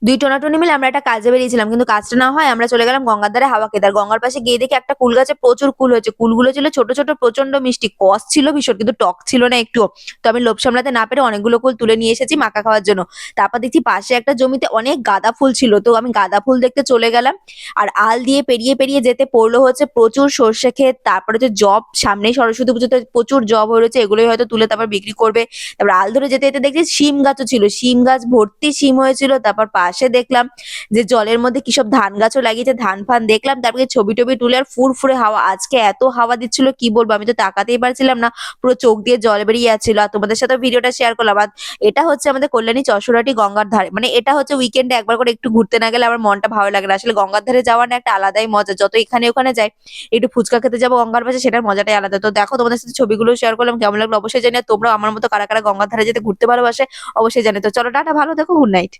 2 টোনাটুনি মিলে আমরা একটা কাজে বেরিয়েছিলাম। কিন্তু কাজটা না হয় আমরা চলে গেলাম গঙ্গার ধারে হাওয়া খেতে। আর গঙ্গার পাশে গিয়ে দেখি একটা কুল গাছে প্রচুর কুল হয়েছে। কুলগুলো ছিল ছোট, ছোট প্রচন্ড মিষ্টি। কস ছিল ভীষণ কিন্তু টক ছিল না একটুও। তো আমি লোভ সামলাতে না পেরে অনেকগুলো কুল তুলে নিয়ে এসেছি মাখা খাওয়ার জন্য। তারপর দেখছি পাশে একটা জমিতে অনেক গাঁদা ফুল ছিল। তো আমি গাঁদা ফুল দেখতে চলে গেলাম। আর আল দিয়ে পেরিয়ে, পেরিয়ে যেতে পড়লো হচ্ছে প্রচুর সর্ষে ক্ষেত। তারপরে হচ্ছে যব, সামনেই সরস্বতী পুজোতে প্রচুর যব হয়ে রয়েছে। এগুলোই হয়তো তুলে তারপর বিক্রি করবে। তারপর আল ধরে যেতে, যেতে দেখছি শিম গাছও ছিল। শিম গাছ ভর্তি শিম হয়েছিল। তারপর পাশে দেখলাম যে জলের মধ্যে কি সব ধান গাছও লাগিয়েছে, ধান-ফান দেখলাম। তারপরে ছবি-টবি তুলে আর ফুরফুরে হাওয়া। আজকে এত হাওয়া দিচ্ছিল কি বলবো, আমি তো তাকাতেই পারছিলাম না। পুরো চোখ দিয়ে জল বেরিয়ে যাচ্ছিল। আর তোমাদের সাথেও ভিডিওটা শেয়ার করলাম। আর এটা হচ্ছে আমাদের কল্যাণী চশোরাটি গঙ্গার ধারে। মানে এটা হচ্ছে উইকেন্ডে একবার করে একটু ঘুরতে না গেলে আমার মনটা ভালো লাগে না। আসলে গঙ্গার ধারে যাওয়ার না একটা আলাদাই মজা। যত এখানে ওখানে যাই, একটু ফুচকা খেতে যাবো গঙ্গার পাশে, সেটার মজাটাই আলাদা। তো দেখো তোমাদের সাথে ছবিগুলো শেয়ার করলাম, কেমন লাগলো অবশ্যই জানিও। তোমরাও আমার মতো কারা, কারা গঙ্গার ধারে যেতে ঘুরতে ভালোবাসে অবশ্যই জানিও। তো চলো টাটা, ভালো থেকো, গুড নাইট।